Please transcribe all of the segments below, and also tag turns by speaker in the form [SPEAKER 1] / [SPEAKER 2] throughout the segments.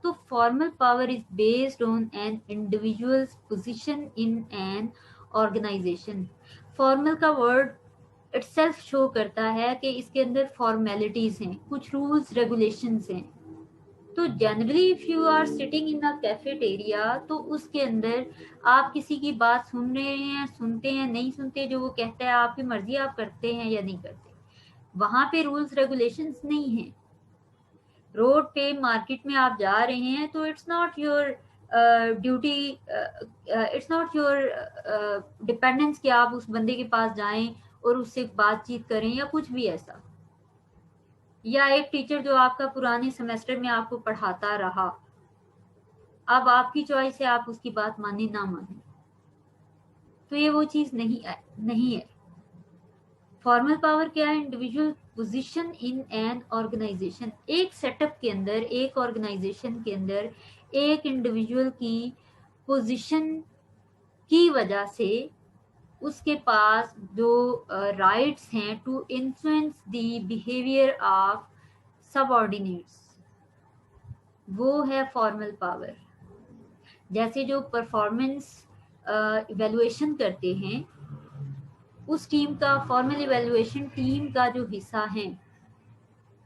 [SPEAKER 1] तो formal power is based on an individual's position in an organisation. Formal का word itself show करता है कि इसके अंदर फॉर्मेलिटीज हैं, कुछ रूल्स रेगुलेशंस हैं। तो generally if you are sitting in a cafeteria, तो उसके अंदर आप किसी की बात सुन रहे हैं, सुनते हैं, नहीं सुनते, जो वो कहता है आपकी मर्जी, आप करते हैं या नहीं करते। वहां पे रूल्स रेगुलेशंस नहीं है। रोड पे मार्केट में आप जा रहे हैं तो it's not your duty, it's not your dependence कि आप उस बंदे के पास जाएं और उससे बातचीत करें या कुछ भी ऐसा। या एक टीचर जो आपका पुराने सेमेस्टर में आपको पढ़ाता रहा, अब आपकी चॉइस है आप उसकी बात माने ना माने। तो ये वो चीज नहीं है। फॉर्मल पावर क्या है? Individual position in an organisation. एक सेटअप के अंदर, एक ऑर्गेनाइजेशन के अंदर एक इंडिविजुअल की पोजीशन की वजह से उसके पास जो राइट्स हैं to influence the behaviour of subordinates, वो है फॉर्मल पावर। जैसे जो परफॉर्मेंस इवेलुएशन करते हैं, उस टीम का, फॉर्मल इवेलुएशन टीम का जो हिस्सा है,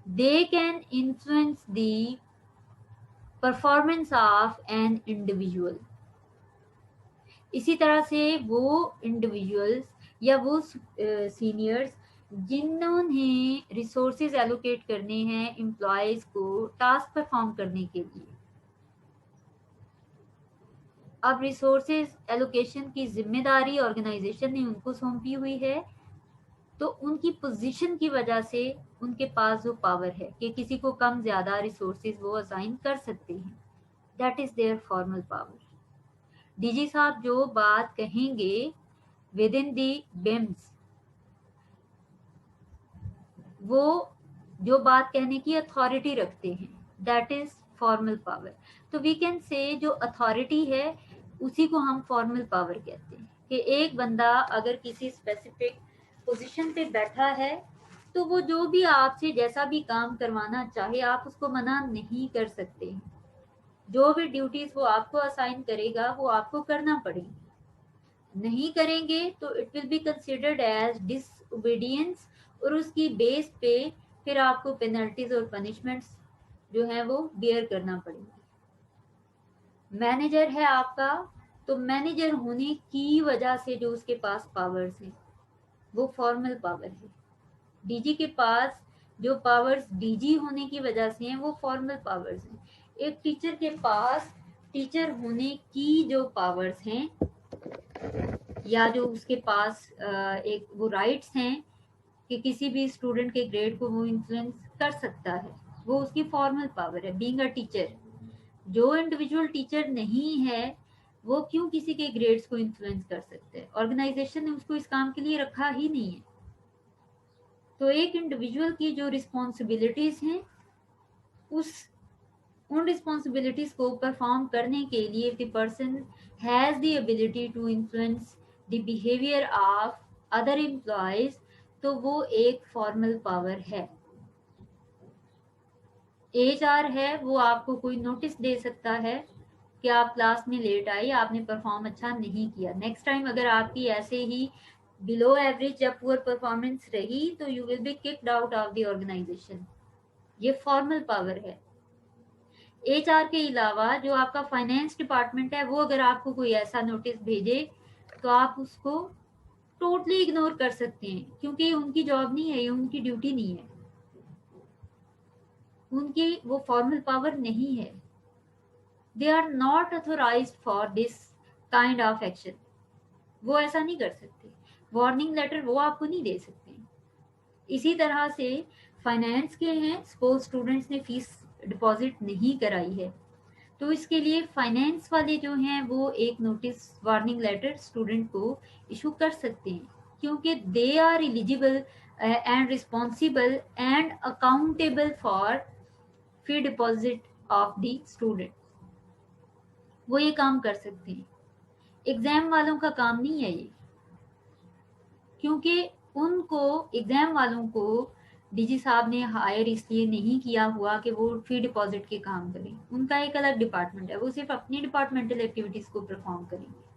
[SPEAKER 1] they can influence the performance of an individual. इसी तरह से वो इंडिविजुअल्स या वो सीनियर्स जिन्होंने रिसोर्सेज एलोकेट करने हैं एम्प्लॉयज को टास्क परफॉर्म करने के लिए, अब रिसोर्सेज एलोकेशन की जिम्मेदारी ऑर्गेनाइजेशन ने उनको सौंपी हुई है, तो उनकी पोजीशन की वजह से उनके पास जो पावर है कि किसी को कम ज्यादा रिसोर्सेज वो असाइन कर सकते हैं, that is there formal power. DG साहब जो बात कहेंगे विद इन दी बिम्स, वो जो बात कहने की अथॉरिटी रखते हैं, दैट इज फॉर्मल पावर। तो वी कैन से जो अथॉरिटी है उसी को हम फॉर्मल पावर कहते हैं, कि एक बंदा अगर किसी स्पेसिफिक पोजीशन पे बैठा है तो वो जो भी आपसे जैसा भी काम करवाना चाहे आप उसको मना नहीं कर सकते हैं। जो भी ड्यूटीज वो आपको असाइन करेगा वो आपको करना पड़ेगी। नहीं करेंगे तो it will be considered as disobedience, और उसकी बेस पे फिर आपको पेनल्टीज और पनिशमेंट्स जो है वो बियर करना पड़ेगी। मैनेजर है आपका, तो मैनेजर होने की वजह से जो उसके पास पावर्स हैं वो फॉर्मल पावर है। डीजी के पास जो पावर्स डीजी होने की वजह से हैं वो फॉर्मल पावर्स हैं। एक टीचर के पास टीचर होने की जो पावर्स हैं या जो उसके पास एक वो राइट्स हैं कि किसी भी स्टूडेंट के ग्रेड को वो इन्फ्लुएंस कर सकता है, वो उसकी फॉर्मल पावर है बीइंग अ टीचर। जो इंडिविजुअल टीचर नहीं है वो क्यों किसी के ग्रेड्स को इन्फ्लुएंस कर सकते हैं? ऑर्गेनाइजेशन ने उसको इस काम के लिए रखा ही नहीं है। तो एक इंडिविजुअल की जो रिस्पॉन्सिबिलिटीज हैं, उन रिस्पॉन्सिबिलिटीज को परफॉर्म करने के लिए the person has the ability to influence the behaviour of other employees, तो वो एक फॉर्मल पावर है। एचआर है, वो आपको कोई नोटिस दे सकता है कि आप क्लास में लेट आए, आपने परफॉर्म अच्छा नहीं किया, नेक्स्ट टाइम अगर आपकी ऐसे ही बिलो एवरेज या पुअर परफॉर्मेंस रही तो you will be kicked out of the organisation. ये फॉर्मल पावर है। एचआर के अलावा जो आपका फाइनेंस डिपार्टमेंट है, वो अगर आपको कोई ऐसा नोटिस भेजे तो आप उसको टोटली इग्नोर कर सकते हैं, क्योंकि ये उनकी जॉब नहीं है, ये उनकी ड्यूटी नहीं है, उनकी वो फॉर्मल पावर नहीं है। They are not authorised for this kind of action. वो ऐसा नहीं कर सकते, वार्निंग लेटर वो आपको नहीं दे सकते। इसी तरह से फाइनेंस के हैं, सपोज स्टूडेंट्स ने फीस डिपॉजिट नहीं कराई है, तो इसके लिए फाइनेंस वाले जो हैं वो एक नोटिस, वार्निंग लेटर स्टूडेंट को इशू कर सकते हैं, क्योंकि they are eligible and responsible and accountable for fee deposit of the student. वो ये काम कर सकते हैं। एग्जाम वालों का काम नहीं है ये, क्योंकि उनको, एग्जाम वालों को डीजी साहब ने हायर इसलिए नहीं किया हुआ कि वो फी डिपॉजिट के काम करें, उनका एक अलग डिपार्टमेंट है, वो सिर्फ अपनी डिपार्टमेंटल एक्टिविटीज को परफॉर्म करेंगे।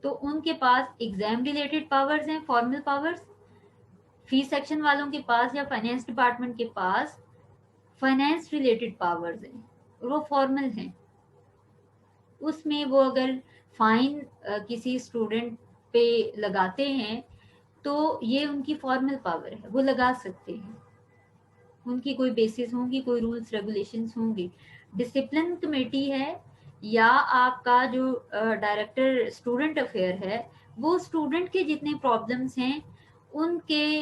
[SPEAKER 1] तो उनके पास एग्जाम रिलेटेड पावर्स हैं, फॉर्मल पावर्स। फी सेक्शन वालों के पास या फाइनेंस डिपार्टमेंट के पास फाइनेंस रिलेटेड पावर्स हैं और वो फॉर्मल हैं। उसमें वो अगर फाइन किसी स्टूडेंट पे लगाते हैं तो ये उनकी फॉर्मल पावर है, वो लगा सकते हैं, उनकी कोई बेसिस होंगी, कोई रूल्स रेगुलेशंस होंगे। डिसिप्लिन कमेटी है या आपका जो डायरेक्टर स्टूडेंट अफेयर है, वो स्टूडेंट के जितने प्रॉब्लम्स हैं उनके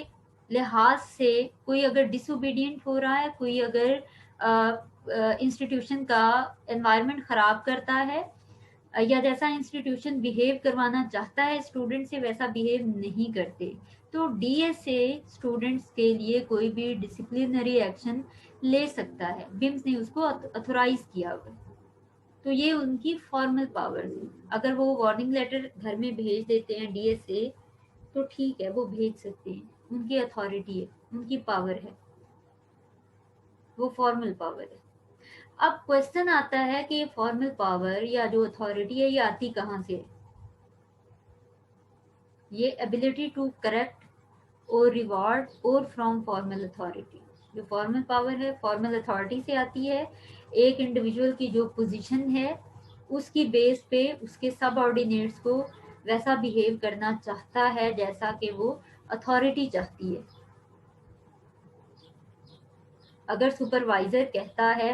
[SPEAKER 1] लिहाज से, कोई अगर डिसोबीडियंट हो रहा है, कोई अगर इंस्टीट्यूशन का एनवायरनमेंट खराब करता है या जैसा इंस्टीट्यूशन बिहेव करवाना चाहता है स्टूडेंट से वैसा बिहेव नहीं करते, तो डीएसए स्टूडेंट्स के लिए कोई भी डिसिप्लिनरी एक्शन ले सकता है। बिम्स ने उसको अथोराइज किया हुआ है। तो ये उनकी फॉर्मल पावर्स है। अगर वो वार्निंग लेटर घर में भेज देते हैं डीएसए तो ठीक है, वो भेज सकते हैं, उनकी अथॉरिटी है, उनकी पावर है, वो फॉर्मल पावर है। अब क्वेश्चन आता है कि ये फॉर्मल पावर या जो अथॉरिटी है ये आती कहाँ से है? ये एबिलिटी टू करेक्ट और रिवॉर्ड और फ्रॉम फॉर्मल अथॉरिटी। जो फॉर्मल पावर है फॉर्मल अथॉरिटी से आती है। एक इंडिविजुअल की जो पोजीशन है उसकी बेस पे उसके सबऑर्डिनेट्स को वैसा बिहेव करना चाहता है जैसा कि वो अथॉरिटी चाहती है। अगर सुपरवाइजर कहता है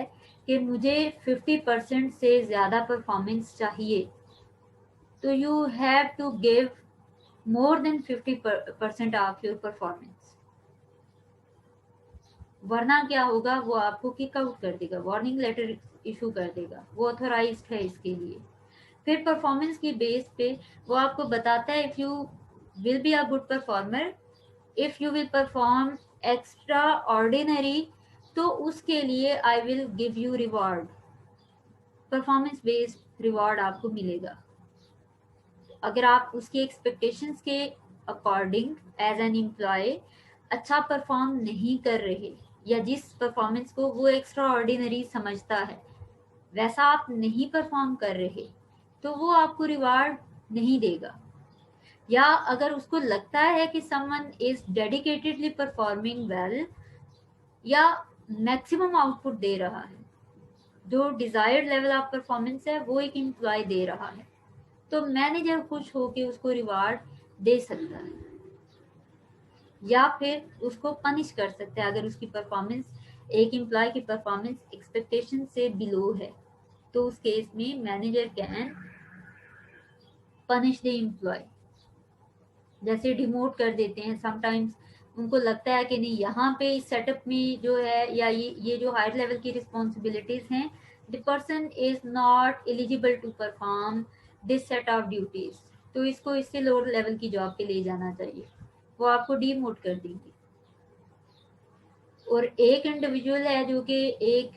[SPEAKER 1] कि मुझे 50% से ज़्यादा परफॉर्मेंस चाहिए, तो you have to give more than 50% of your performance, वरना क्या होगा, वो आपको किक आउट कर देगा, वार्निंग लेटर इशू कर देगा, वो ऑथोराइज्ड है इसके लिए। फिर परफॉर्मेंस की बेस पे वो आपको बताता है, if you will be a good performer, if you will perform extra ordinary, तो उसके लिए I will give you reward, performance based reward आपको मिलेगा। अगर आप उसकी एक्सपेक्टेशंस के अकॉर्डिंग एज एन एम्प्लॉय अच्छा परफॉर्म नहीं कर रहे या जिस परफॉर्मेंस को वो एक्स्ट्रा ऑर्डिनरी समझता है वैसा आप नहीं परफॉर्म कर रहे, तो वो आपको रिवार्ड नहीं देगा। या अगर उसको लगता है कि someone is dedicatedly performing well या मैक्सिमम आउटपुट दे रहा है, जो डिजायर्ड लेवल ऑफ परफॉर्मेंस है वो एक एम्प्लॉय दे रहा है, तो मैनेजर खुश होकर उसको रिवार्ड दे सकता है या फिर उसको पनिश कर सकता है। अगर उसकी परफॉर्मेंस, एक एम्प्लॉय की परफॉर्मेंस एक्सपेक्टेशन से बिलो है, तो उस केस में manager can punish the employee, जैसे डिमोट कर देते हैं समटाइम्स। उनको लगता है कि नहीं, यहाँ पे इस सेटअप में जो है या ये जो हायर लेवल की रिस्पॉन्सिबिलिटीज हैं, the person is not eligible to perform this set of duties, तो इसको इससे लोअर लेवल की जॉब पे ले जाना चाहिए, वो आपको डीमोट कर देंगे। और एक इंडिविजुअल है जो कि एक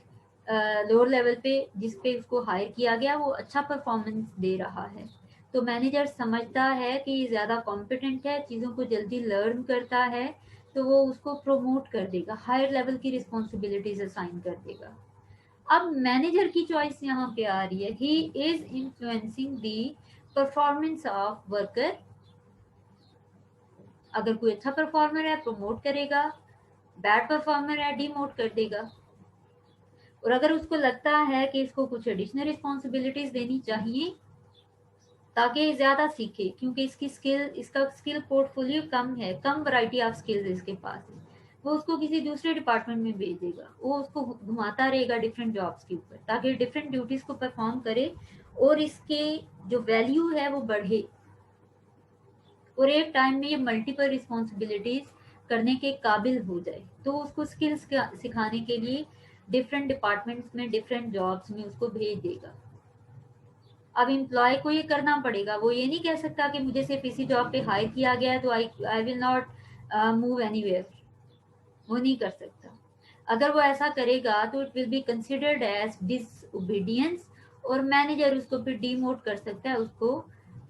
[SPEAKER 1] लोअर लेवल पे जिस पे उसको हायर किया गया वो अच्छा परफॉर्मेंस दे रहा है, तो मैनेजर समझता है कि ये ज़्यादा कॉम्पिटेंट है, चीज़ों को जल्दी लर्न करता है, तो वो उसको प्रोमोट कर देगा, हायर लेवल की रिस्पॉन्सिबिलिटीज असाइन कर देगा। अब मैनेजर की चॉइस यहाँ पे आ रही है, he is influencing the performance of worker. अगर कोई अच्छा परफॉर्मर है प्रमोट करेगा, बैड परफॉर्मर है डिमोट कर देगा। और अगर उसको लगता है कि इसको कुछ एडिशनल रिस्पॉन्सिबिलिटीज देनी चाहिए ताकि ज्यादा सीखे, क्योंकि इसका स्किल पोर्टफोलियो कम है, कम वैरायटी ऑफ स्किल्स इसके पास है, वो उसको किसी दूसरे डिपार्टमेंट में भेज देगा, वो उसको घुमाता रहेगा डिफरेंट जॉब्स के ऊपर ताकि डिफरेंट ड्यूटीज को परफॉर्म करे और इसके जो वैल्यू है वो बढ़े, और एक टाइम में ये मल्टीपल रिस्पॉन्सिबिलिटीज करने के काबिल हो जाए, तो उसको स्किल्स सिखाने के लिए डिफरेंट डिपार्टमेंट्स में डिफरेंट जॉब्स में उसको भेज देगा। अब एम्प्लॉय को ये करना पड़ेगा, वो ये नहीं कह सकता कि मुझे सिर्फ इसी जॉब पे हायर किया गया है तो I will not move anywhere, वो नहीं कर सकता। अगर वो ऐसा करेगा तो it will be considered as disobedience और मैनेजर उसको फिर डीमोट कर सकता है, उसको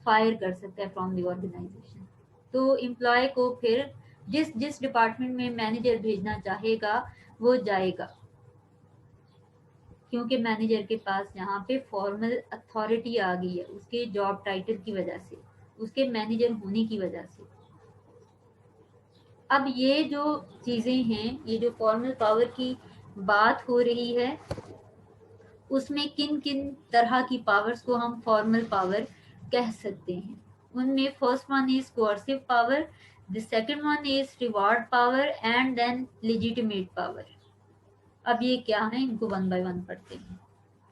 [SPEAKER 1] फायर कर सकता है फ्रॉम द ऑर्गेनाइजेशन। तो एम्प्लॉय को फिर जिस जिस डिपार्टमेंट में मैनेजर भेजना चाहेगा वो जाएगा, क्योंकि मैनेजर के पास यहाँ पे फॉर्मल अथॉरिटी आ गई है उसके जॉब टाइटल की वजह से, उसके मैनेजर होने की वजह से। अब ये जो चीजें हैं, ये जो फॉर्मल पावर की बात हो रही है, उसमें किन किन तरह की पावर्स को हम फॉर्मल पावर कह सकते हैं। उनमें first one is coercive power, the second one is reward power and then legitimate power. अब ये क्या है, इनको वन बाय वन पढ़ते हैं।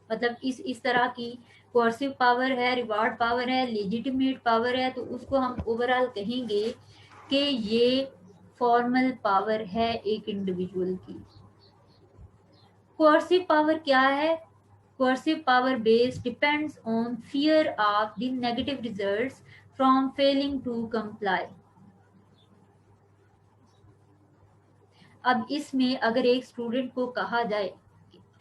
[SPEAKER 1] मतलब इस तरह की कोर्सिव पावर है, रिवार्ड पावर है, लेजिटिमेट पावर है, तो उसको हम ओवरऑल कहेंगे कि ये फॉर्मल पावर है एक इंडिविजुअल की। कोर्सिव पावर क्या है? Coercive power base depends on fear of the negative results from failing to comply. अब इसमें अगर एक स्टूडेंट को कहा जाए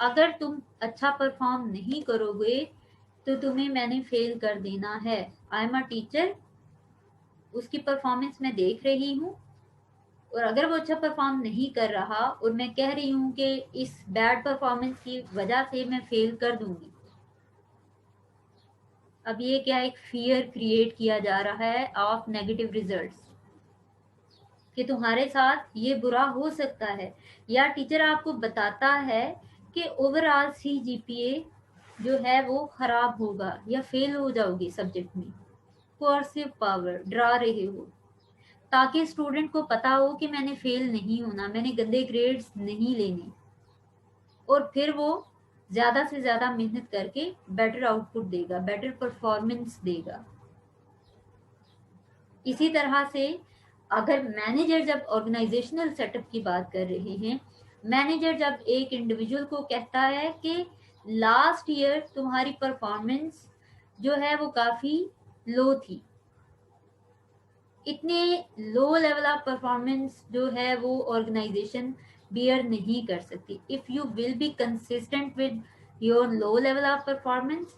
[SPEAKER 1] अगर तुम अच्छा परफॉर्म नहीं करोगे तो तुम्हें मैंने फेल कर देना है, आई एम अ टीचर, उसकी परफॉर्मेंस मैं देख रही हूँ और अगर वो अच्छा परफॉर्म नहीं कर रहा और मैं कह रही हूँ कि इस बैड परफॉर्मेंस की वजह से मैं फेल कर दूंगी, अब ये क्या एक फियर क्रिएट किया जा रहा है ऑफ नेगेटिव रिजल्ट्स कि तुम्हारे साथ ये बुरा हो सकता है, या टीचर आपको बताता है कि ओवरऑल CGPA जो है वो खराब होगा या फेल हो जाओगे सब्जेक्ट में। कोर्सिव पावर, डरा रहे हो ताकि स्टूडेंट को पता हो कि मैंने फेल नहीं होना, मैंने गंदे ग्रेड्स नहीं लेने, और फिर वो ज्यादा से ज्यादा मेहनत करके बेटर आउटपुट देगा, बेटर परफॉर्मेंस देगा। इसी तरह से अगर मैनेजर जब ऑर्गेनाइजेशनल सेटअप की बात कर रहे हैं, मैनेजर जब एक इंडिविजुअल को कहता है कि लास्ट ईयर तुम्हारी परफॉर्मेंस जो है वो काफी लो थी, इतने लो लेवल ऑफ परफॉर्मेंस जो है वो ऑर्गेनाइजेशन बियर नहीं कर सकती। If you will be consistent with your low level of performance,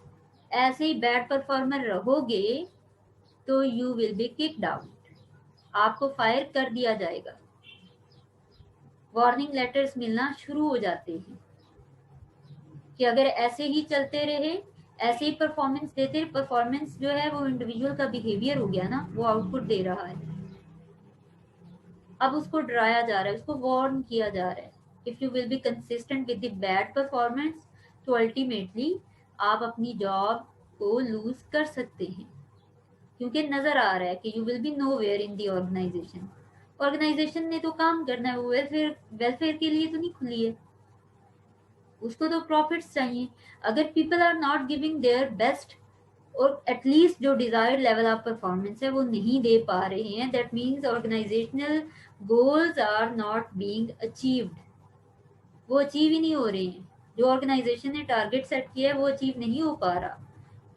[SPEAKER 1] ऐसे ही बैड परफॉर्मर रहोगे तो you will be kicked out, आपको फायर कर दिया जाएगा, वार्निंग लेटर्स मिलना शुरू हो जाते हैं कि अगर ऐसे ही चलते रहे, ऐसे ही परफॉर्मेंस देते, परफॉर्मेंस जो है वो इंडिविजुअल का बिहेवियर हो गया ना, वो आउटपुट दे रहा है, अब उसको डराया जा रहा है, उसको वार्न किया जा रहा है। If you will be consistent with the bad performance तो अल्टीमेटली आप अपनी जॉब को लूज कर सकते हैं, क्योंकि नजर आ रहा है कि you will be nowhere in the organisation. Organisation ने तो काम करना है, वो वेलफेयर वेलफेयर के लिए तो नहीं खुली है, उसको तो प्रॉफिट्स चाहिए। अगर people are not giving their best और एटलीस्ट जो डिजायर्ड लेवल ऑफ परफॉर्मेंस है वो नहीं दे पा रहे हैं, that means organisational goals are not being achieved, वो अचीव ही नहीं हो रहे हैं। जो ऑर्गेनाइजेशन ने टारगेट सेट किया है वो अचीव नहीं हो पा रहा,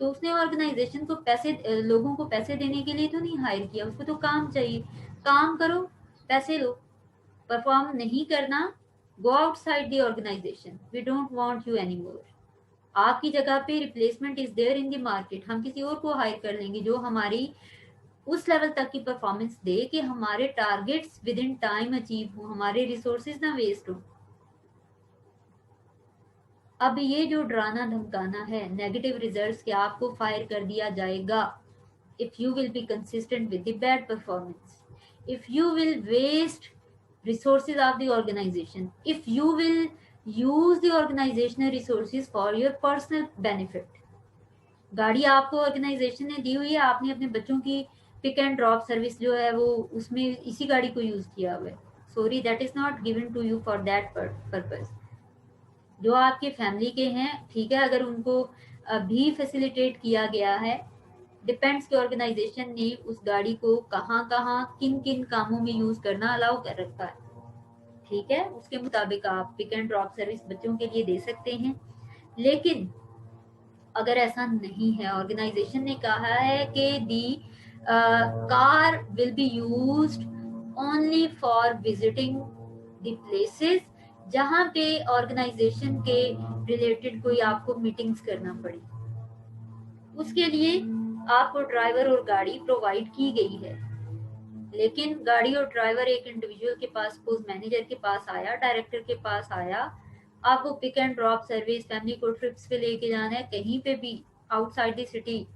[SPEAKER 1] तो उसने ऑर्गेनाइजेशन को पैसे, लोगों को पैसे देने के लिए तो नहीं हायर किया, उसको तो काम चाहिए, काम करो पैसे लो, परफॉर्म नहीं करना, go outside the organisation, we don't want you any more, आपकी जगह पे replacement is there in the market, हम किसी और को हायर कर लेंगे जो हमारी उस लेवल तक की परफॉर्मेंस दे कि हमारे targets with in time achieve हो, हमारे रिसोर्सेज ना वेस्ट हो। अब ये जो डराना धमकाना है नेगेटिव रिजल्ट्स के आपको फायर कर दिया जाएगा, if you will be consistent with the bad performance, if you will waste resources of the organization, if you will use the organizational resources for your personal benefit। गाड़ी आपको organisation ने दी हुई है, आपने अपने बच्चों की पिक एंड ड्रॉप सर्विस जो है वो उसमें इसी गाड़ी को यूज किया हुआ है, sorry that is not given to you for that purpose. जो आपके फैमिली के हैं, ठीक है, अगर उनको भी फैसिलिटेट किया गया है, डिफेंस के ऑर्गेनाइजेशन ने उस गाड़ी को कहाँ कहाँ किन किन कामों में यूज करना अलाउ कर रखा है, ठीक है, उसके मुताबिक आप पिक एंड ड्रॉप सर्विस बच्चों के लिए दे सकते हैं। लेकिन अगर ऐसा नहीं है, ऑर्गेनाइजेशन ने कहा है कि the car will be used only for visiting the places जहाँ पे ऑर्गेनाइजेशन के रिलेटेड कोई आपको मीटिंग्स करना पड़ी, उसके लिए आपको ड्राइवर और गाड़ी प्रोवाइड की गई है। लेकिन गाड़ी और ड्राइवर एक इंडिविजुअल के पास, सपोज मैनेजर के पास आया, डायरेक्टर के पास आया, आपको pick and drop service, family को ट्रिप्स पे लेके जाना है कहीं पे भी आउटसाइड द सिटी,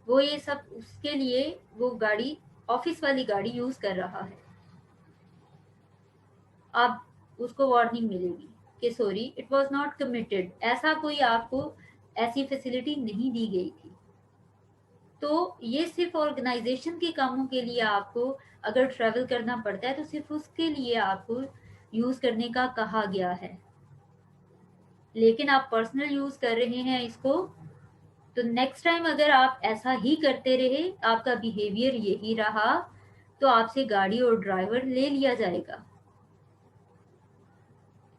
[SPEAKER 1] वो ये सब उसके लिए वो गाड़ी, ऑफिस वाली गाड़ी यूज कर रहा है, आप उसको वार्निंग मिलेगी कि sorry it was not committed, ऐसा कोई आपको ऐसी फैसिलिटी नहीं दी गई थी। तो ये सिर्फ ऑर्गेनाइजेशन के कामों के लिए आपको अगर ट्रैवल करना पड़ता है तो सिर्फ उसके लिए आपको यूज करने का कहा गया है। लेकिन आप पर्सनल यूज कर रहे हैं इसको, तो नेक्स्ट टाइम अगर आप ऐसा ही करते रहे, आपका बिहेवियर यही रहा, तो आपसे गाड़ी और ड्राइवर ले लिया जाएगा।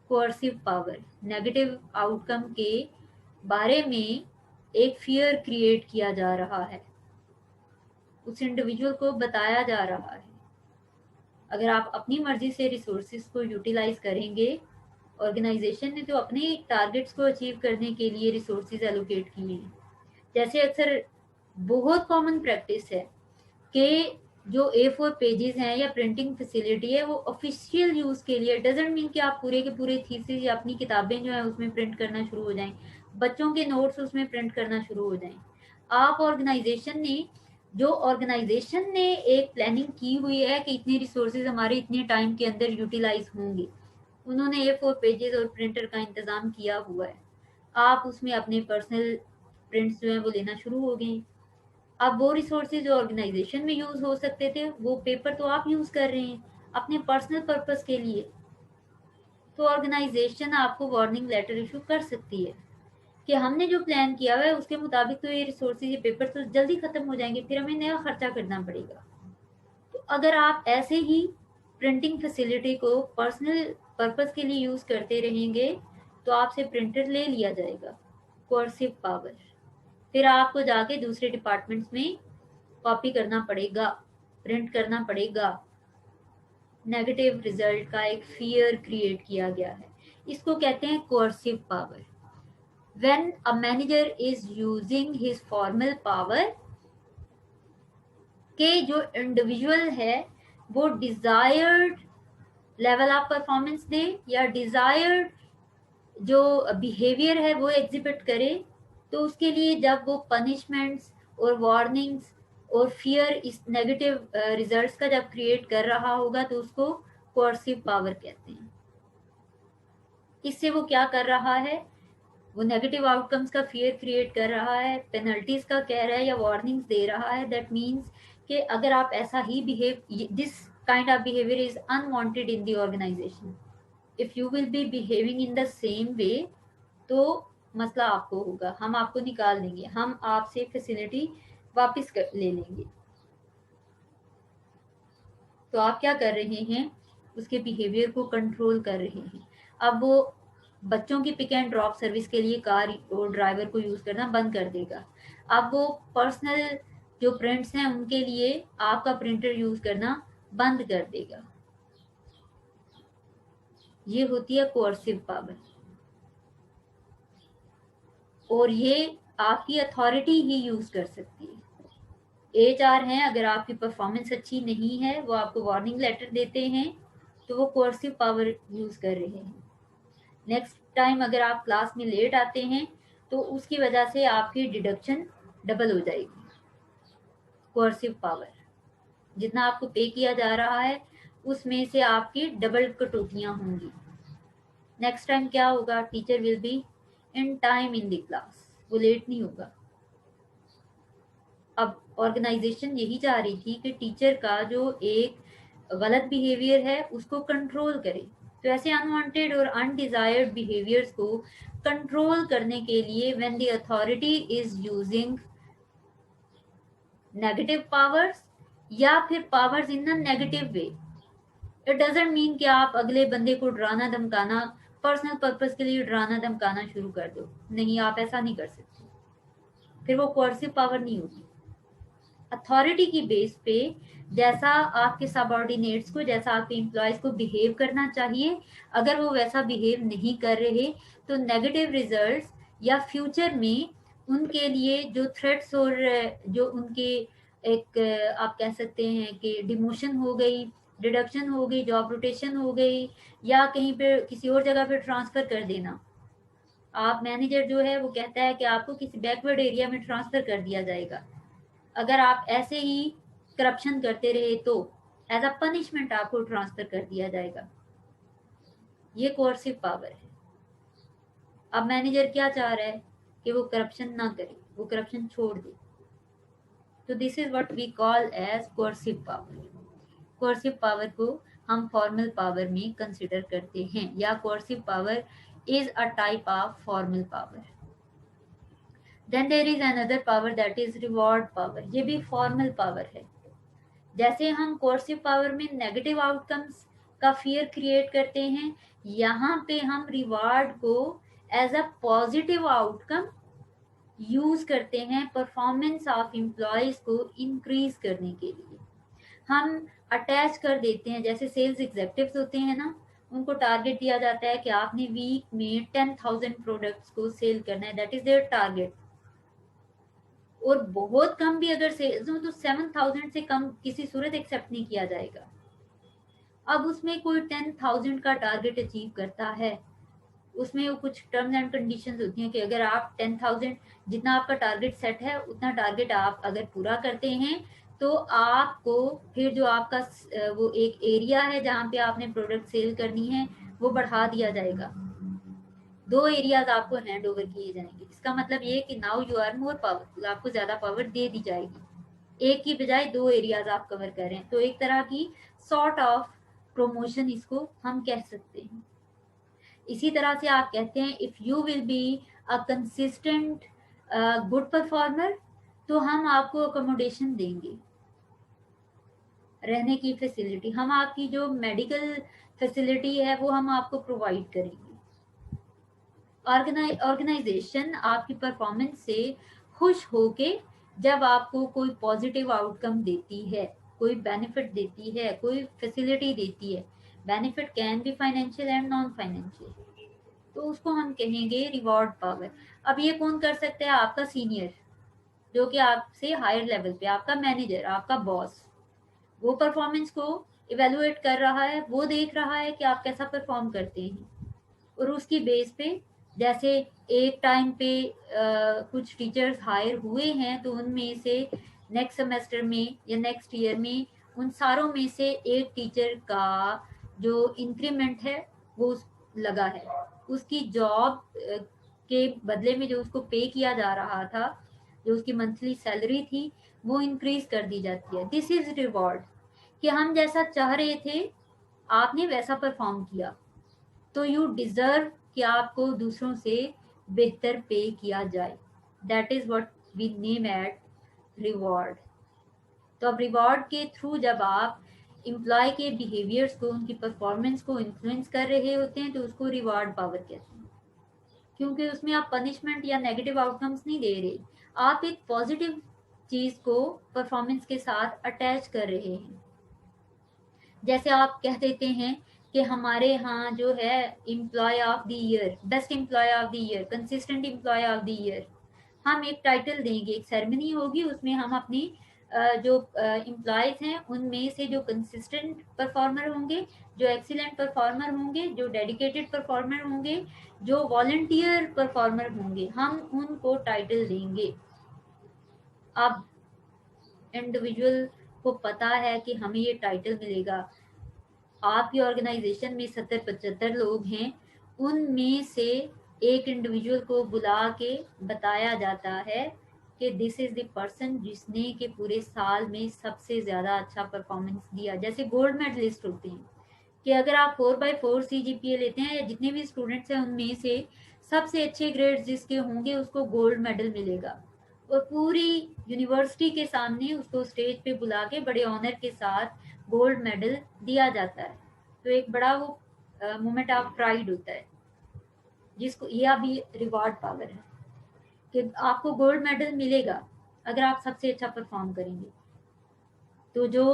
[SPEAKER 1] कोर्सिव पावर, नेगेटिव आउटकम के बारे में एक फियर क्रिएट किया जा रहा है, उस इंडिविजुअल को बताया जा रहा है अगर आप अपनी मर्जी से रिसोर्सेज को यूटिलाइज करेंगे, ऑर्गेनाइजेशन ने तो अपने टारगेट्स को अचीव करने के लिए रिसोर्सेज एलोकेट किए हैं। जैसे अक्सर बहुत कॉमन प्रैक्टिस है कि जो A4 पेजेस हैं या प्रिंटिंग फैसिलिटी है वो ऑफिशियल यूज के लिए, डजेंट मीन कि आप पूरे के पूरे थीसिस या अपनी किताबें जो है उसमें प्रिंट करना शुरू हो जाएं, बच्चों के नोट्स उसमें प्रिंट करना शुरू हो जाएं। आप ऑर्गेनाइजेशन ने एक प्लानिंग की हुई है कि इतने रिसोर्सेज हमारे इतने टाइम के अंदर यूटिलाइज होंगे, उन्होंने A4 पेजेस और प्रिंटर का इंतजाम किया हुआ है, आप उसमें अपने पर्सनल प्रिंट्स जो है वो लेना शुरू हो गए। अब वो रिसोर्सेज जो ऑर्गेनाइजेशन में यूज हो सकते थे वो पेपर तो आप यूज कर रहे हैं अपने पर्सनल पर्पस के लिए, तो ऑर्गेनाइजेशन आपको वार्निंग लेटर इशू कर सकती है कि हमने जो प्लान किया हुआ है उसके मुताबिक तो ये रिसोर्सेज, ये पेपर तो जल्दी खत्म हो जाएंगे, फिर हमें नया खर्चा करना पड़ेगा। तो अगर आप ऐसे ही प्रिंटिंग फैसिलिटी को पर्सनल पर्पस के लिए यूज करते रहेंगे तो आपसे प्रिंटर ले लिया जाएगा, कोर्सिव पावर, फिर आपको जाके दूसरे डिपार्टमेंट्स में कॉपी करना पड़ेगा, प्रिंट करना पड़ेगा। नेगेटिव रिजल्ट का एक फियर क्रिएट किया गया है, इसको कहते हैं coercive power. When a manager is using his formal power, के जो इंडिविजुअल है वो डिजायर्ड लेवल ऑफ परफॉर्मेंस दे या डिजायर्ड जो बिहेवियर है वो एग्जिबिट करे, तो उसके लिए जब वो पनिशमेंट्स और वार्निंग्स और फियर इस नेगेटिव रिजल्ट्स का जब क्रिएट कर रहा होगा तो उसको कोर्सिव पावर कहते हैं। इससे वो क्या कर रहा है, वो नेगेटिव आउटकम्स का फियर क्रिएट कर रहा है, पेनल्टीज का कह रहा है या वार्निंग्स दे रहा है। दैट मीन्स कि अगर आप ऐसा ही behave, this kind of behaviour is unwanted in the organisation, if you will be behaving in the same way तो मसला आपको होगा, हम आपको निकाल देंगे, हम आपसे फैसिलिटी वापस ले लेंगे। तो आप क्या कर रहे हैं, उसके बिहेवियर को कंट्रोल कर रहे हैं। अब वो बच्चों की पिक एंड ड्रॉप सर्विस के लिए कार और ड्राइवर को यूज करना बंद कर देगा। अब वो पर्सनल जो प्रिंट्स हैं उनके लिए आपका प्रिंटर यूज करना बंद कर देगा। ये होती है कोर्सिव पावर, और ये आपकी अथॉरिटी ही यूज कर सकती है। HR हैं, अगर आपकी परफॉर्मेंस अच्छी नहीं है वो आपको वार्निंग लेटर देते हैं तो वो कोर्सिव पावर यूज कर रहे हैं। नेक्स्ट टाइम अगर आप क्लास में लेट आते हैं तो उसकी वजह से आपकी डिडक्शन डबल हो जाएगी। कोर्सिव पावर, जितना आपको पे किया जा रहा है उसमें से आपकी डबल कटौतियां होंगी। नेक्स्ट टाइम क्या होगा, teacher will be in time in the class, वो लेट नहीं होगा। अब ऑर्गेनाइजेशन यही चाह रही थी कि टीचर का जो एक गलत बिहेवियर है उसको कंट्रोल करे, तो ऐसे अनवांटेड और अनडिजायर्ड बिहेवियर्स को कंट्रोल करने के लिए when the authority is using negative powers या फिर powers in a negative way, it doesn't mean कि आप अगले बंदे को डराना धमकाना, पर्सनल पर्पस के लिए डराना धमकाना शुरू कर दो, नहीं, आप ऐसा नहीं कर सकते, फिर वो कोर्सिव पावर नहीं होगी। अथॉरिटी की बेस पे जैसा आपके सबऑर्डिनेट्स को, जैसा आपके एम्प्लॉयज को बिहेव करना चाहिए, अगर वो वैसा बिहेव नहीं कर रहे तो नेगेटिव रिजल्ट्स या फ्यूचर में उनके लिए जो थ्रेट्स और जो उनके एक आप कह सकते हैं कि डिमोशन हो गई, डिडक्शन हो गई, जॉब रोटेशन हो गई, या कहीं पे किसी और जगह पे ट्रांसफर कर देना। आप मैनेजर जो है वो कहता है कि आपको किसी बैकवर्ड एरिया में ट्रांसफर कर दिया जाएगा। अगर आप ऐसे ही करप्शन करते रहे तो एज अ पनिशमेंट आपको ट्रांसफर कर दिया जाएगा। ये कोर्सिव पावर है। अब मैनेजर क्या चाह रहा है कि वो करप्शन ना करे, वो करप्शन छोड़ दे। तो this is what we call as coercive power. Coercive power को हम फॉर्मल पावर में कंसिडर करते हैं, या coercive power is a type of formal power. Then there is another power that is reward power. ये भी फॉर्मल पावर है। जैसे हम कोर्सिव पावर में नेगेटिव आउटकम्स का फियर क्रिएट करते हैं, यहाँ पे हम रिवार्ड को as a positive outcome use करते हैं परफॉर्मेंस ऑफ एम्प्लॉयज को इंक्रीज करने के लिए। हम अटैच कर देते हैं, जैसे सेल्स एग्जेक्टिव्स होते हैं ना, उनको टारगेट दिया जाता है कि आपने वीक में 10,000 प्रोडक्ट्स को सेल करना है, दैट इज देयर टारगेट। और बहुत कम भी अगर सेल्स हो तो 7,000 से कम किसी सूरत एक्सेप्ट नहीं किया जाएगा। अब उसमें कोई 10,000 का टारगेट अचीव करता है, उसमें वो कुछ टर्म्स एंड कंडीशंस होती हैं कि अगर आप 10,000 जितना आपका टारगेट सेट है उतना टारगेट आप अगर पूरा करते हैं तो आपको फिर जो आपका वो एक एरिया है जहाँ पे आपने प्रोडक्ट सेल करनी है वो बढ़ा दिया जाएगा। 2 एरियाज आपको हैंड ओवर किए जाएंगे। इसका मतलब ये कि now you are more powerful, आपको ज्यादा पावर दे दी जाएगी। एक की बजाय 2 एरियाज आप कवर कर रहे हैं, तो एक तरह की सॉर्ट ऑफ प्रमोशन इसको हम कह सकते हैं। इसी तरह से आप कहते हैं if you will be a consistent good performer, तो हम आपको अकोमोडेशन देंगे, रहने की फैसिलिटी, हम आपकी जो मेडिकल फैसिलिटी है वो हम आपको प्रोवाइड करेंगे। ऑर्गेनाइजेशन आपकी परफॉर्मेंस से खुश होके जब आपको कोई पॉजिटिव आउटकम देती है, कोई बेनिफिट देती है, कोई फैसिलिटी देती है, benefit can be financial and non financial, तो उसको हम कहेंगे रिवॉर्ड पावर। अब ये कौन कर सकता है? आपका सीनियर, जो कि आपसे हायर लेवल पे, आपका मैनेजर, आपका बॉस, वो परफॉर्मेंस को इवेलुएट कर रहा है, वो देख रहा है कि आप कैसा परफॉर्म करते हैं, और उसकी बेस पे जैसे एक टाइम पे कुछ टीचर्स हायर हुए हैं तो उनमें से नेक्स्ट सेमेस्टर में या नेक्स्ट ईयर में उन सारों में से एक टीचर का जो इंक्रीमेंट है वो लगा है, उसकी जॉब के बदले में जो उसको पे किया जा रहा था, जो उसकी मंथली सैलरी थी, वो इंक्रीज कर दी जाती है। दिस इज रिवॉर्ड, कि हम जैसा चाह रहे थे आपने वैसा परफॉर्म किया, तो यू डिजर्व कि आपको दूसरों से बेहतर पे किया जाए। That is what we name at reward. तो अब रिवॉर्ड के थ्रू जब आप एम्प्लॉय के बिहेवियर्स को, उनकी परफॉर्मेंस को इन्फ्लुएंस कर रहे होते हैं तो उसको रिवॉर्ड पावर कहते हैं, क्योंकि उसमें आप पनिशमेंट या नेगेटिव आउटकम्स नहीं दे रहे, आप एक पॉजिटिव चीज को परफॉर्मेंस के साथ अटैच कर रहे हैं। जैसे आप कह देते हैं कि हमारे यहाँ जो है employee of the year, best employee of the year, consistent employee of the year, हम एक टाइटल देंगे, एक सेरेमनी होगी, उसमें हम अपनी जो एम्प्लॉयज हैं उनमें से जो कंसिस्टेंट परफॉर्मर होंगे, जो एक्सीलेंट परफॉर्मर होंगे, जो डेडिकेटेड परफॉर्मर होंगे, जो वॉलंटियर परफॉर्मर होंगे, हम उनको टाइटल देंगे। अब इंडिविजुअल को पता है कि हमें ये टाइटल मिलेगा। आपकी ऑर्गेनाइजेशन में 70-75 लोग हैं, उनमें से एक इंडिविजुअल को बुला के बताया जाता है कि दिस इज द पर्सन जिसने के पूरे साल में सबसे ज्यादा अच्छा परफॉर्मेंस दिया। जैसे गोल्ड मेडलिस्ट होते हैं कि अगर आप 4/4 CGPA लेते हैं या जितने भी स्टूडेंट्स हैं उनमें से सबसे अच्छे ग्रेड जिसके होंगे उसको गोल्ड मेडल मिलेगा, और पूरी यूनिवर्सिटी के सामने उसको स्टेज पे बुला के बड़े ऑनर के साथ गोल्ड मेडल दिया जाता है। तो एक बड़ा वो मोमेंट ऑफ प्राइड होता है, जिसको यह भी रिवॉर्ड पावर है कि आपको गोल्ड मेडल मिलेगा अगर आप सबसे अच्छा परफॉर्म करेंगे। तो जो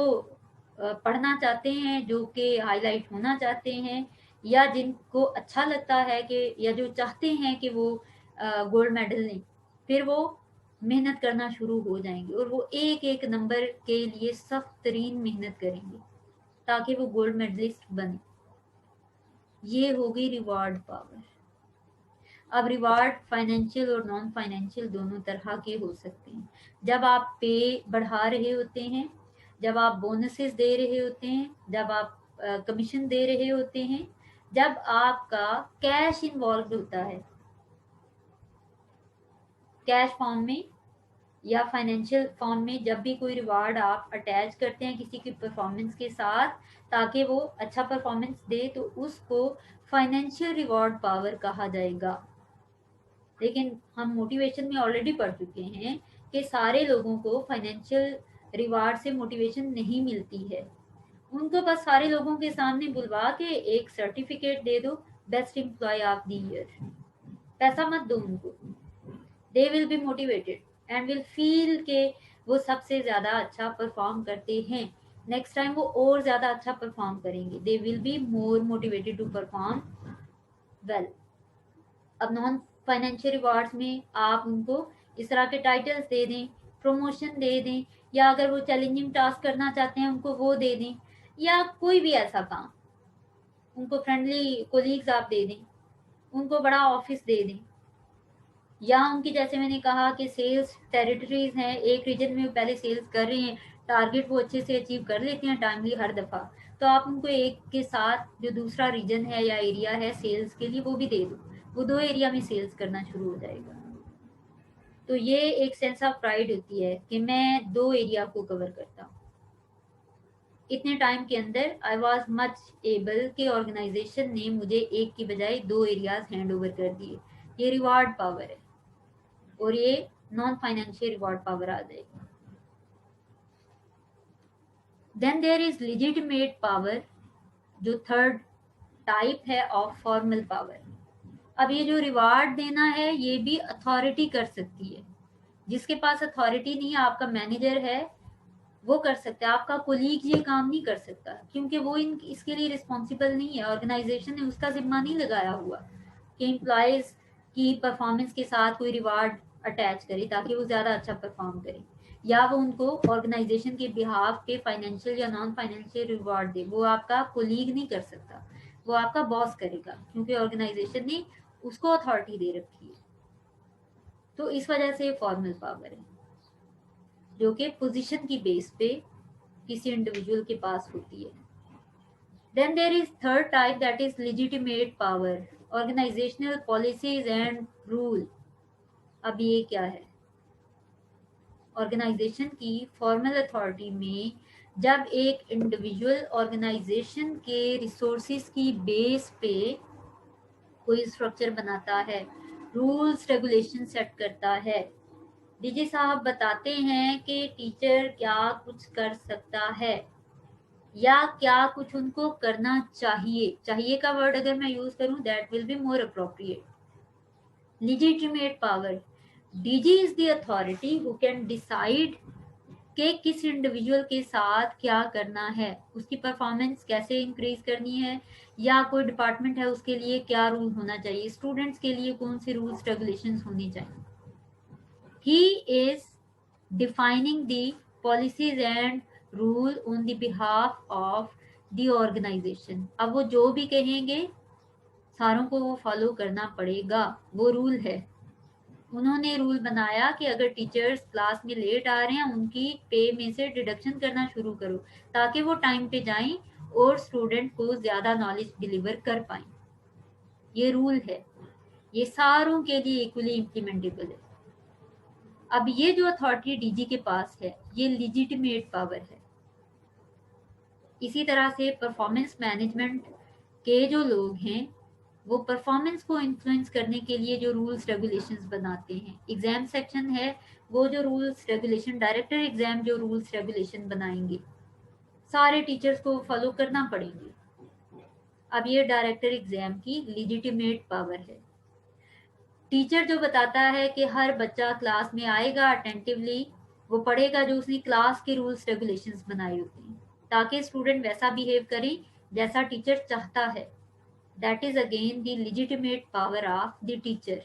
[SPEAKER 1] पढ़ना चाहते हैं, जो कि हाईलाइट होना चाहते हैं, या जिनको अच्छा लगता है कि, या जो चाहते हैं कि वो गोल्ड मेडल लें, फिर वो मेहनत करना शुरू हो जाएंगे और वो एक एक नंबर के लिए सख्त तरीन मेहनत करेंगे ताकि वो गोल्ड मेडलिस्ट बने। ये हो गई रिवार्ड पावर। अब रिवार्ड फाइनेंशियल और नॉन फाइनेंशियल दोनों तरह के हो सकते हैं। जब आप पे बढ़ा रहे होते हैं, जब आप बोनसेस दे रहे होते हैं, जब आप कमीशन दे रहे होते हैं, जब आपका कैश इन्वॉल्व होता है, कैश फॉर्म में या फाइनेंशियल फॉर्म में, जब भी कोई रिवार्ड आप अटैच करते हैं किसी की परफॉर्मेंस के साथ ताकि वो अच्छा परफॉर्मेंस दे, तो उसको फाइनेंशियल रिवॉर्ड पावर कहा जाएगा। लेकिन हम मोटिवेशन में ऑलरेडी पढ़ चुके हैं कि सारे लोगों को फाइनेंशियल रिवार्ड से मोटिवेशन नहीं मिलती है। उनको बस सारे लोगों के सामने बुलवा के एक सर्टिफिकेट दे दो, best employee of the year, पैसा मत दो उनको। They will be motivated and will feel के वो सबसे ज्यादा अच्छा परफॉर्म करते हैं। नेक्स्ट टाइम वो और ज्यादा अच्छा परफॉर्म करेंगे। They will be more motivated to perform well. अब नॉन फाइनेंशियल रिवार्ड्स में आप उनको इस तरह के टाइटल्स दे दें, प्रमोशन दे दें, या अगर वो चैलेंजिंग टास्क करना चाहते हैं उनको वो दे दें, या कोई भी ऐसा काम, उनको फ्रेंडली कोलीग्स आप दे दें, उनको बड़ा ऑफिस दे दें, या उनकी जैसे मैंने कहा कि सेल्स टेरिटरीज हैं, एक रीजन में पहले सेल्स कर रहे हैं, टारगेट वो अच्छे से अचीव कर लेते हैं टाइमली हर दफ़ा, तो आप उनको एक के साथ जो दूसरा रीजन है या एरिया है सेल्स के लिए वो भी दे दो, वो 2 एरिया में सेल्स करना शुरू हो जाएगा। तो ये एक सेंस ऑफ प्राइड होती है कि मैं 2 एरिया को कवर करता हूँ। इतने टाइम के अंदर आई वॉज मच एबल कि ऑर्गेनाइजेशन ने मुझे एक की बजाय 2 एरियाज हैंड ओवर कर दिए। ये रिवार्ड पावर है और ये नॉन फाइनेंशियल रिवॉर्ड पावर आ जाएगी। Then there is legitimate power, जो थर्ड टाइप है ऑफ फॉर्मल पावर। अब ये जो रिवार्ड देना है ये भी अथॉरिटी कर सकती है। जिसके पास अथॉरिटी नहीं है, आपका मैनेजर है, वो कर सकता है, आपका कोलीग ये काम नहीं कर सकता क्योंकि वो इसके लिए रिस्पॉन्सिबल नहीं है। ऑर्गेनाइजेशन ने उसका जिम्मा नहीं लगाया हुआ कि एम्प्लॉयज की परफॉर्मेंस के साथ कोई रिवार्ड अटैच करे ताकि वो ज़्यादा अच्छा परफॉर्म करे, या वो उनको ऑर्गेनाइजेशन के बिहाफ पे फाइनेंशियल या नॉन फाइनेंशियल रिवार्ड दे। वो आपका कोलीग नहीं कर सकता, वो आपका बॉस करेगा क्योंकि ऑर्गेनाइजेशन ने उसको अथॉरिटी दे रखी है। तो इस वजह से फॉर्मल पावर है जो कि पोजीशन की बेस पे किसी इंडिविजुअल के पास होती है। Then there is third type, that is legitimate power, organizational policies and rule। अब ये क्या है? ऑर्गेनाइजेशन की फॉर्मल अथॉरिटी में जब एक इंडिविजुअल ऑर्गेनाइजेशन के रिसोर्सेज की बेस पे कोई स्ट्रक्चर बनाता है, रूल्स रेगुलेशन सेट करता है। डीजी साहब बताते हैं कि टीचर क्या कुछ कर सकता है या क्या कुछ उनको करना चाहिए। चाहिए का वर्ड अगर मैं यूज करूं that will be more appropriate. Legitimate power, DG is the authority who can decide कि किस इंडिविजुअल के साथ क्या करना है, उसकी परफॉर्मेंस कैसे इंक्रीज करनी है, या कोई डिपार्टमेंट है उसके लिए क्या रूल होना चाहिए, स्टूडेंट्स के लिए कौन से रूल्स रेगुलेशंस होनी चाहिए। He is defining the policies and rule on the behalf of the organisation. अब वो जो भी कहेंगे सारों को वो फॉलो करना पड़ेगा, वो रूल है। उन्होंने रूल बनाया कि अगर टीचर्स क्लास में लेट आ रहे हैं उनकी पे में से डिडक्शन करना शुरू करो ताकि वो टाइम पे जाएं और स्टूडेंट को ज्यादा नॉलेज डिलीवर कर पाए। ये रूल है, ये सारों के लिए इक्वली इम्प्लीमेंटेबल है। अब ये जो अथॉरिटी डीजी के पास है ये लेजिटिमेट पावर है। इसी तरह से परफॉर्मेंस मैनेजमेंट के जो लोग हैं वो परफॉर्मेंस को इन्फ्लुएंस करने के लिए जो रूल्स रेगुलेशंस बनाते हैं, एग्जाम सेक्शन है वो जो रूल्स रेगुलेशन, डायरेक्टर एग्जाम जो रूल्स रेगुलेशन बनाएंगे सारे टीचर्स को फॉलो करना पड़ेंगे। अब ये डायरेक्टर एग्जाम की लेजिटिमेट पावर है। टीचर जो बताता है कि हर बच्चा क्लास में आएगा अटेंटिवली, वो पढ़ेगा जो उसने क्लास के रूल्स रेगुलेशंस बनाए होते हैं ताकि स्टूडेंट वैसा बिहेव करे जैसा टीचर चाहता है। That is again the legitimate power of the teacher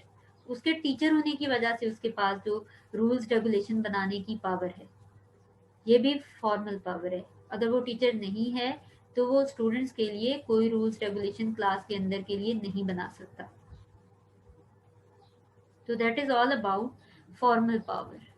[SPEAKER 1] उसके टीचर होने की वजह से उसके पास जो रूल्स रेगुलेशन बनाने की पावर है, ये भी फॉर्मल पावर है। अगर वो टीचर नहीं है तो वो स्टूडेंट्स के लिए कोई रूल्स रेगुलेशन क्लास के अंदर के लिए नहीं बना सकता। तो that is all about formal power.